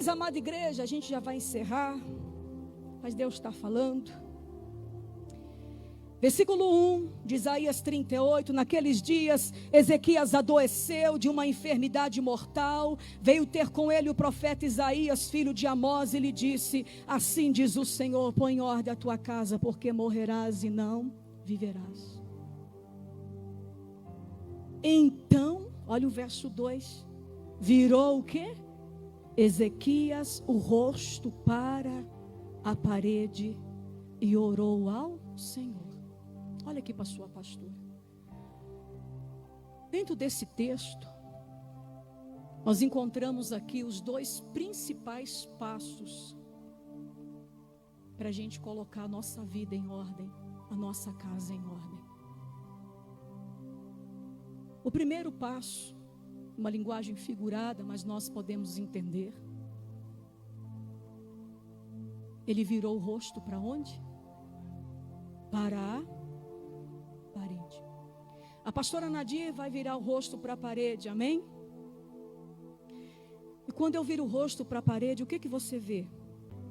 Mas, amada igreja, a gente já vai encerrar, mas Deus está falando. Versículo 1 de Isaías 38, naqueles dias Ezequias adoeceu de uma enfermidade mortal, veio ter com ele o profeta Isaías, filho de Amós, e lhe disse: assim diz o Senhor, põe em ordem a tua casa, porque morrerás e não viverás. Então, olha o verso 2, virou o quê? Ezequias o rosto para a parede e orou ao Senhor. Olha aqui para a sua pastora. Dentro desse texto, nós encontramos aqui os dois principais passos para a gente colocar a nossa vida em ordem, a nossa casa em ordem. O primeiro passo, uma linguagem figurada, mas nós podemos entender. Ele virou o rosto para onde? Para a parede. A pastora Nadir vai virar o rosto para a parede, amém? E quando eu viro o rosto para a parede, o que você vê?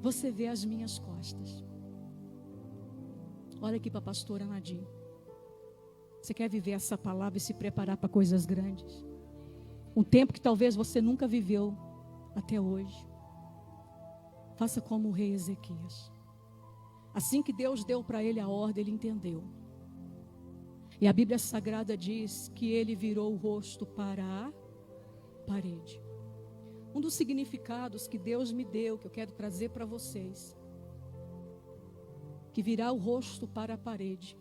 Você vê as minhas costas. Olha aqui para a pastora Nadir. Você quer viver essa palavra e se preparar para coisas grandes? Um tempo que talvez você nunca viveu até hoje. Faça como o rei Ezequias. Assim que Deus deu para ele a ordem, ele entendeu. E a Bíblia Sagrada diz que ele virou o rosto para a parede. Um dos significados que Deus me deu, que eu quero trazer para vocês, que virar o rosto para a parede,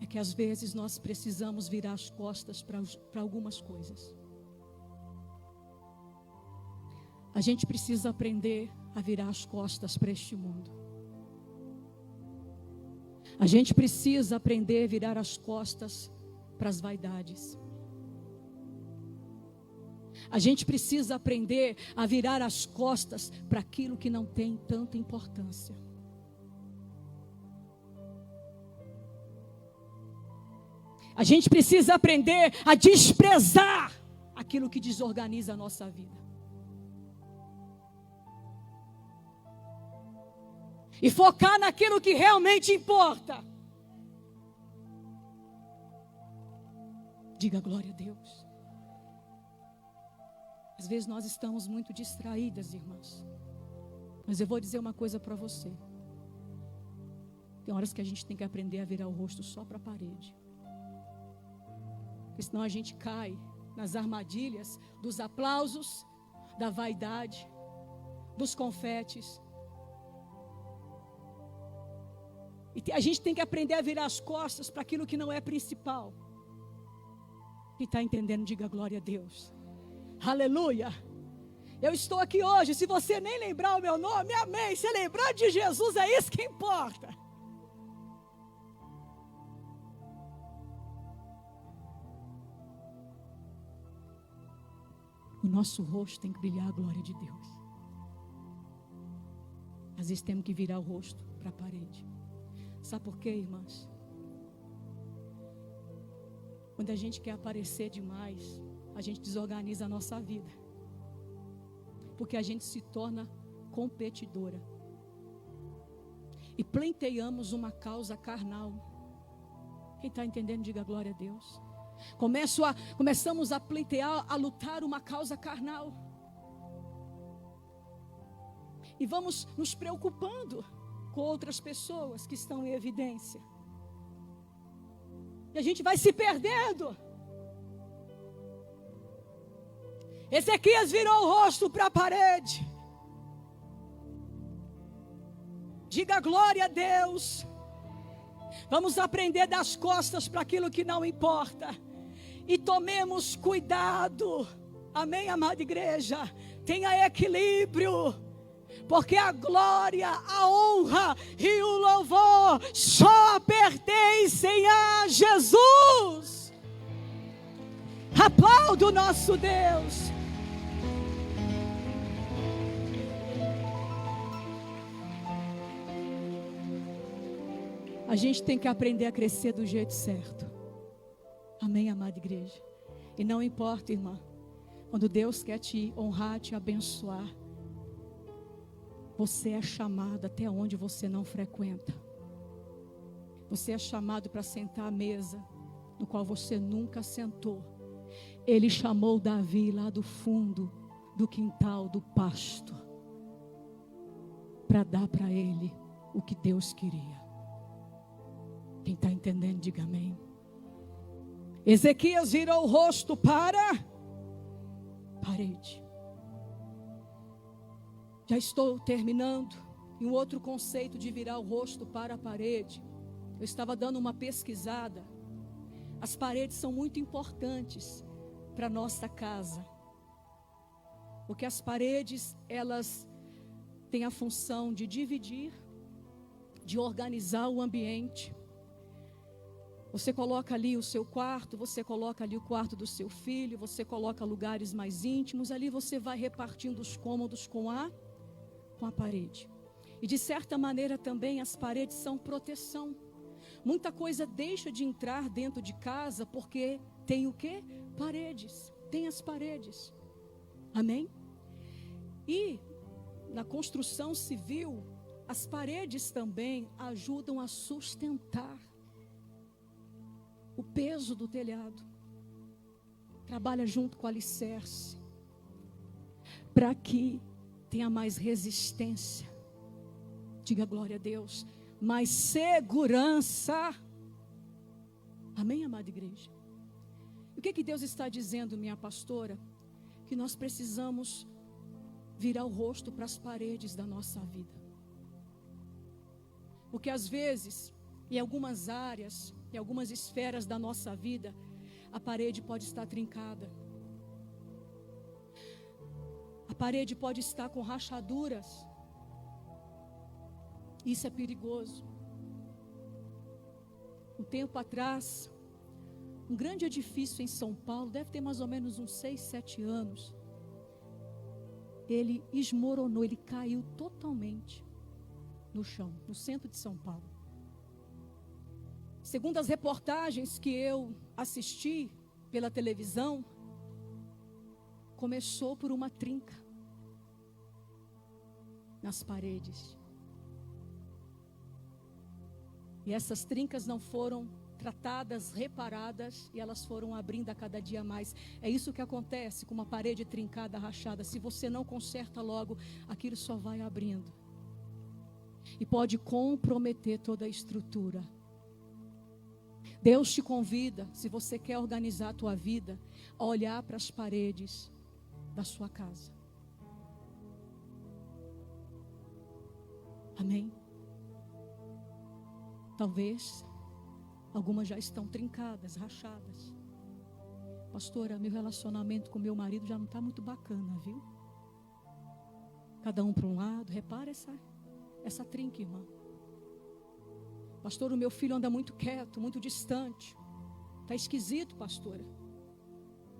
é que às vezes nós precisamos virar as costas para algumas coisas. A gente precisa aprender a virar as costas para este mundo. A gente precisa aprender a virar as costas para as vaidades. A gente precisa aprender a virar as costas para aquilo que não tem tanta importância. A gente precisa aprender a desprezar aquilo que desorganiza a nossa vida. E focar naquilo que realmente importa. Diga glória a Deus. Às vezes nós estamos muito distraídas, irmãs. Mas eu vou dizer uma coisa para você. Tem horas que a gente tem que aprender a virar o rosto só para a parede. Porque senão a gente cai nas armadilhas dos aplausos, da vaidade, dos confetes. E a gente tem que aprender a virar as costas para aquilo que não é principal. Quem está entendendo, diga glória a Deus. Aleluia. Eu estou aqui hoje, se você nem lembrar o meu nome, amém. Se lembrar de Jesus, é isso que importa. O nosso rosto tem que brilhar a glória de Deus. Às vezes temos que virar o rosto para a parede. Sabe por quê, irmãs? Quando a gente quer aparecer demais, a gente desorganiza a nossa vida. Porque a gente se torna competidora. E pleiteamos uma causa carnal. Quem está entendendo, diga glória a Deus. Começamos a pleitear, a lutar uma causa carnal. E vamos nos preocupando com outras pessoas que estão em evidência. E a gente vai se perdendo. Ezequias virou o rosto para a parede. Diga glória a Deus. Vamos aprender das costas para aquilo que não importa. E tomemos cuidado. Amém, amada igreja? Tenha equilíbrio. Porque a glória, a honra e o louvor só pertencem a Jesus. Aplauda o nosso Deus. A gente tem que aprender a crescer do jeito certo. Amém, amada igreja? E não importa, irmã, Quando Deus quer te honrar, te abençoar, você é chamado até onde você não frequenta. Você é chamado para sentar à mesa no qual você nunca sentou. Ele chamou Davi lá do fundo do quintal, do pasto, para dar para ele o que Deus queria. Quem está entendendo, diga amém. Ezequias virou o rosto para a parede. Já estou terminando. E um outro conceito de virar o rosto para a parede. Eu estava dando uma pesquisada. As paredes são muito importantes para a nossa casa. Porque as paredes, elas têm a função de dividir, de organizar o ambiente. Você coloca ali o seu quarto, você coloca ali o quarto do seu filho, você coloca lugares mais íntimos, ali você vai repartindo os cômodos com a parede. E de certa maneira também as paredes são proteção. Muita coisa deixa de entrar dentro de casa porque tem o quê? Paredes. Tem as paredes. Amém? E na construção civil, as paredes também ajudam a sustentar o peso do telhado. Trabalha junto com o alicerce, para que tenha mais resistência. Diga glória a Deus. Mais segurança. Amém, amada igreja? O que Deus está dizendo, minha pastora? Que nós precisamos virar o rosto para as paredes da nossa vida. Porque às vezes, em algumas áreas, em algumas esferas da nossa vida, a parede pode estar trincada. A parede pode estar com rachaduras. Isso é perigoso. Um tempo atrás, um grande edifício em São Paulo, deve ter mais ou menos uns 6, 7 anos. Ele esmoronou, ele caiu totalmente no chão, no centro de São Paulo. Segundo as reportagens que eu assisti pela televisão, começou por uma trinca nas paredes. E essas trincas não foram tratadas, reparadas, e elas foram abrindo a cada dia mais. É isso que acontece com uma parede trincada, rachada. Se você não conserta logo, aquilo só vai abrindo. E pode comprometer toda a estrutura. Deus te convida, se você quer organizar a tua vida, a olhar para as paredes da sua casa. Amém? Talvez algumas já estão trincadas, rachadas. Pastora, meu relacionamento com meu marido já não está muito bacana, viu? Cada um para um lado. Repara essa trinca, irmã. Pastor, o meu filho anda muito quieto, muito distante. Está esquisito, pastora.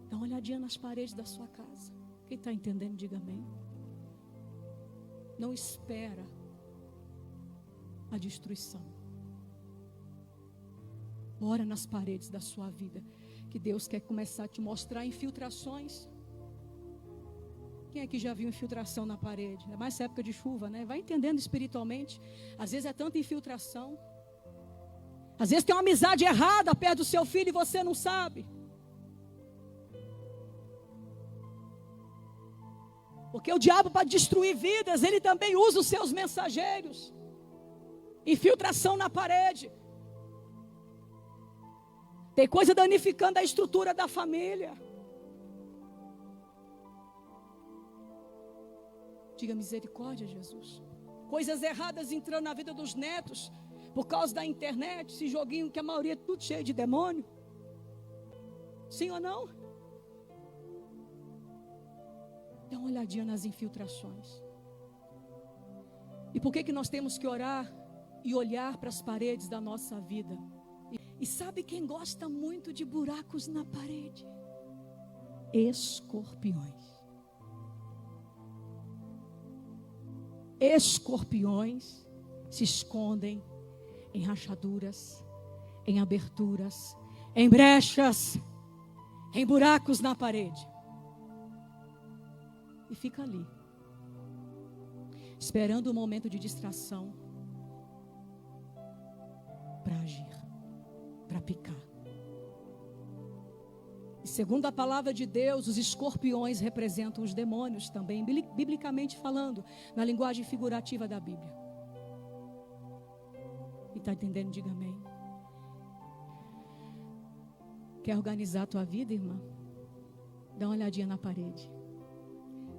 Dá uma olhadinha nas paredes da sua casa. Quem está entendendo, diga amém. Não espera a destruição. Ora nas paredes da sua vida, que Deus quer começar a te mostrar infiltrações. Quem aqui já viu infiltração na parede? É mais época de chuva, né? Vai entendendo espiritualmente. Às vezes é tanta infiltração. Às vezes tem uma amizade errada perto do seu filho e você não sabe. Porque o diabo, para destruir vidas, ele também usa os seus mensageiros. Infiltração na parede. Tem coisa danificando a estrutura da família. Diga misericórdia, Jesus. Coisas erradas entrando na vida dos netos por causa da internet, esse joguinho que a maioria é tudo cheio de demônio. Sim ou não? Dá uma olhadinha nas infiltrações. E por que nós temos que orar e olhar para as paredes da nossa vida? E sabe quem gosta muito de buracos na parede? Escorpiões. Escorpiões se escondem em rachaduras, em aberturas, em brechas, em buracos na parede. e fica ali, esperando o momento de distração para agir, para picar. E segundo a palavra de Deus, os escorpiões representam os demônios também, biblicamente falando, na linguagem figurativa da Bíblia. E está entendendo? Diga amém. Quer organizar a tua vida, irmã? Dá uma olhadinha na parede.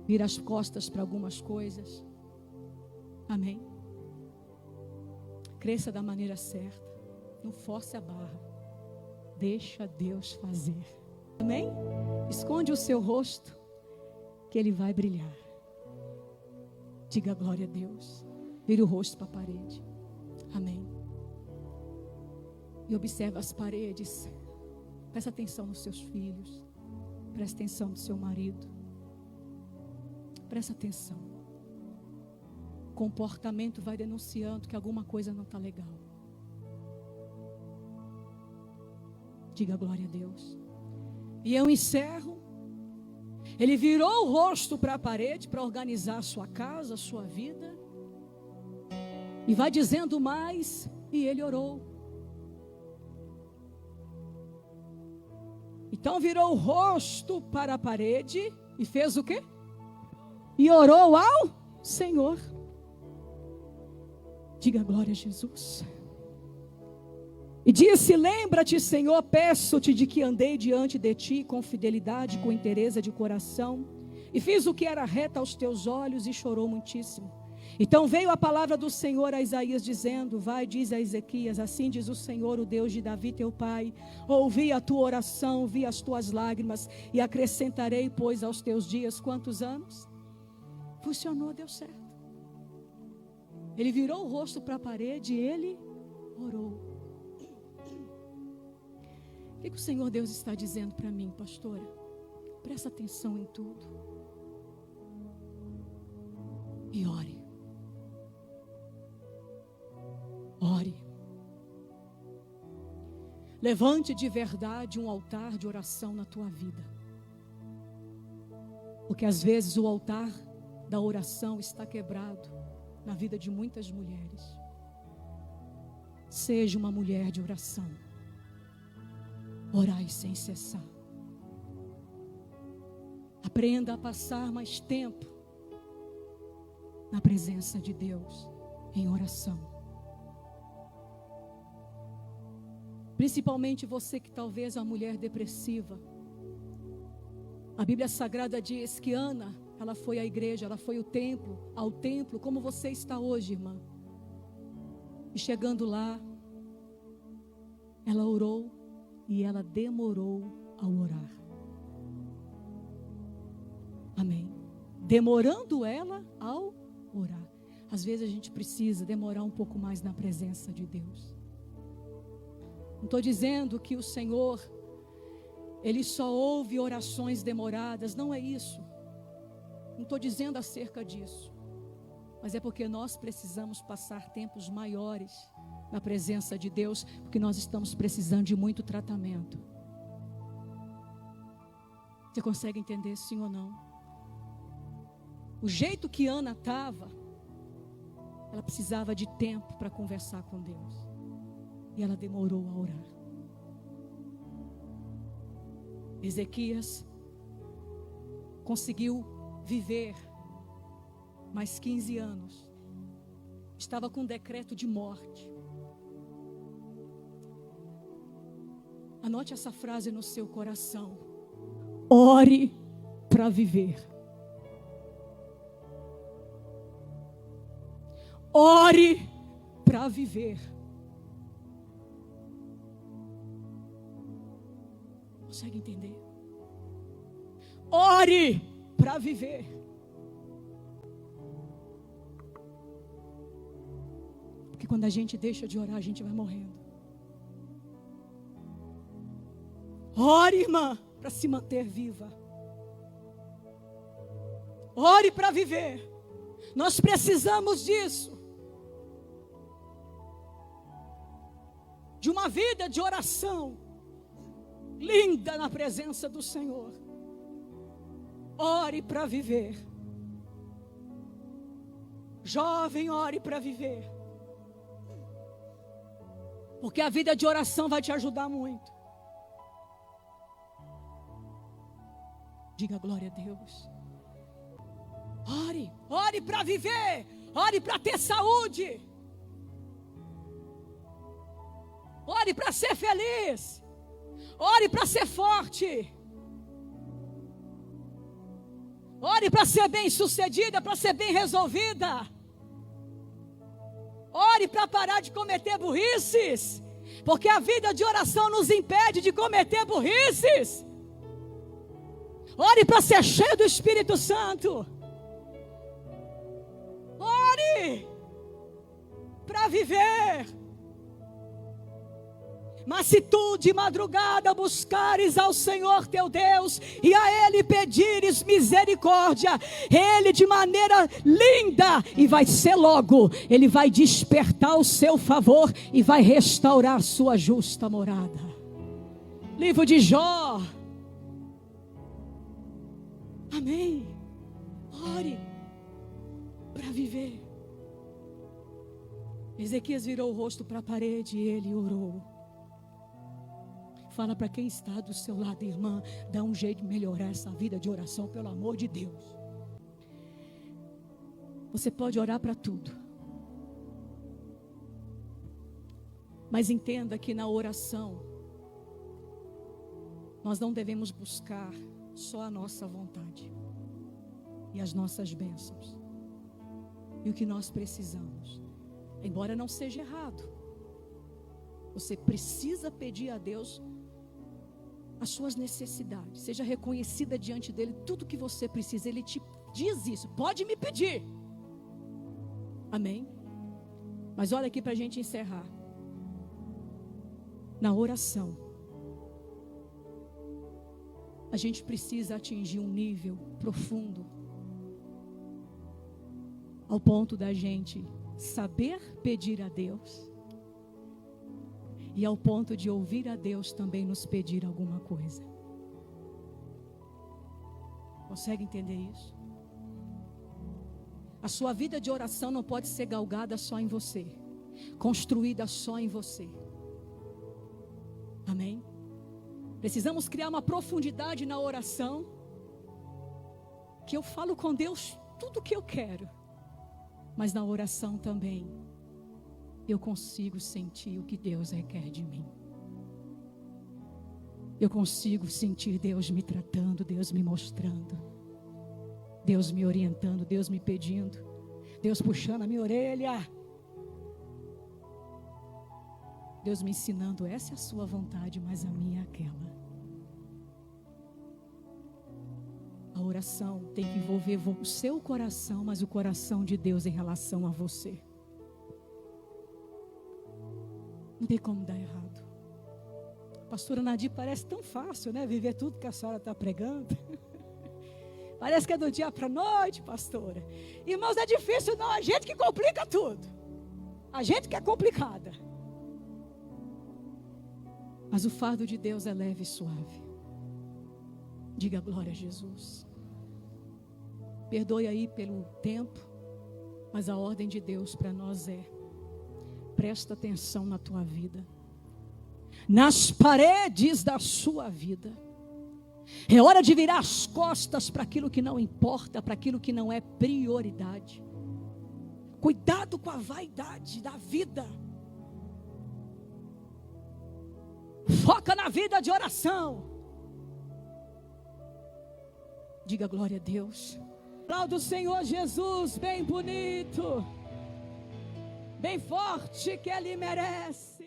Vira as costas para algumas coisas. Amém? Cresça da maneira certa. Não force a barra. Deixa Deus fazer. Amém? Esconde o seu rosto, que Ele vai brilhar. Diga glória a Deus. Vire o rosto para a parede. Amém. E observe as paredes. Presta atenção nos seus filhos. Presta atenção no seu marido. Presta atenção. O comportamento vai denunciando que alguma coisa não está legal. Diga glória a Deus. E eu encerro. Ele virou o rosto para a parede para organizar a sua casa, a sua vida. E vai dizendo mais. E ele orou. Então virou o rosto para a parede e fez o quê? E orou ao Senhor. Diga glória a Jesus. E disse: lembra-te, Senhor, peço-te de que andei diante de ti com fidelidade, com inteireza de coração, e fiz o que era reto aos teus olhos, e chorou muitíssimo. Então veio a palavra do Senhor a Isaías dizendo: vai, diz a Ezequias, assim diz o Senhor, o Deus de Davi teu pai, ouvi a tua oração, vi as tuas lágrimas, e acrescentarei, pois, aos teus dias quantos anos? Funcionou, deu certo. Ele virou o rosto para a parede e ele orou. O que o Senhor Deus está dizendo para mim, pastora? Presta atenção em tudo. E ore. Ore. Levante de verdade um altar de oração na tua vida. Porque às vezes o altar da oração está quebrado na vida de muitas mulheres. Seja uma mulher de oração. Orai sem cessar. Aprenda a passar mais tempo na presença de Deus em oração. Principalmente você que talvez é uma mulher depressiva. A Bíblia Sagrada diz que Ana, ela foi à igreja, ela foi ao templo, como você está hoje, irmã. E chegando lá, ela orou e ela demorou ao orar. Amém. Demorando ela ao orar. Às vezes a gente precisa demorar um pouco mais na presença de Deus. Não estou dizendo que o Senhor, Ele só ouve orações demoradas, não é isso. Não estou dizendo acerca disso. Mas é porque nós precisamos passar tempos maiores na presença de Deus, porque nós estamos precisando de muito tratamento. Você consegue entender sim ou não? O jeito que Ana estava, ela precisava de tempo para conversar com Deus. E ela demorou a orar. Ezequias conseguiu viver mais 15 anos. Estava com um decreto de morte. Anote essa frase no seu coração. Ore para viver. Ore para viver. Consegue entender? Ore para viver. Porque quando a gente deixa de orar, a gente vai morrendo. Ore, irmã, para se manter viva. Ore para viver. Nós precisamos disso. De uma vida de oração linda na presença do Senhor. Ore para viver. Jovem, ore para viver. Porque a vida de oração vai te ajudar muito. Diga glória a Deus. Ore para viver. Ore para ter saúde. Ore para ser feliz. Ore para ser forte. Ore para ser bem-sucedida, para ser bem resolvida. Ore para parar de cometer burrices. Porque a vida de oração nos impede de cometer burrices. Ore para ser cheio do Espírito Santo. Ore para viver. Mas se tu de madrugada buscares ao Senhor teu Deus e a Ele pedires misericórdia, Ele de maneira linda, e vai ser logo, Ele vai despertar o seu favor e vai restaurar sua justa morada. Livro de Jó. Amém. Ore para viver. Ezequias virou o rosto para a parede e ele orou. Fala para quem está do seu lado, irmã, dá um jeito de melhorar essa vida de oração, pelo amor de Deus. Você pode orar para tudo. Mas entenda que na oração, nós não devemos buscar só a nossa vontade e as nossas bênçãos e o que nós precisamos. Embora não seja errado, você precisa pedir a Deus as suas necessidades. Seja reconhecida diante dele tudo que você precisa. Ele te diz isso, pode me pedir. Amém? Mas olha aqui para a gente encerrar. Na oração, a gente precisa atingir um nível profundo, ao ponto da gente saber pedir a Deus, e ao ponto de ouvir a Deus também nos pedir alguma coisa. Consegue entender isso? A sua vida de oração não pode ser galgada só em você, construída só em você. Amém? Precisamos criar uma profundidade na oração, que eu falo com Deus tudo o que eu quero, mas na oração também eu consigo sentir o que Deus requer de mim. Eu consigo sentir Deus me tratando, Deus me mostrando, Deus me orientando, Deus me pedindo, Deus puxando a minha orelha, Deus me ensinando, essa é a sua vontade, mas a minha é aquela. A oração tem que envolver o seu coração, mas o coração de Deus em relação a você. Não tem como dar errado. Pastora Nadir, parece tão fácil, né? Viver tudo que a senhora está pregando. Parece que é do dia para a noite, pastora. Irmãos, é difícil não, a gente que complica tudo. A gente que é complicada. Mas o fardo de Deus é leve e suave. Diga glória a Jesus. Perdoe aí pelo tempo, mas a ordem de Deus para nós é: presta atenção na tua vida, nas paredes da sua vida. É hora de virar as costas para aquilo que não importa, para aquilo que não é prioridade. Cuidado com a vaidade da vida. Foca na vida de oração. Diga glória a Deus. Aplauda o Senhor Jesus, bem bonito, bem forte, que Ele merece.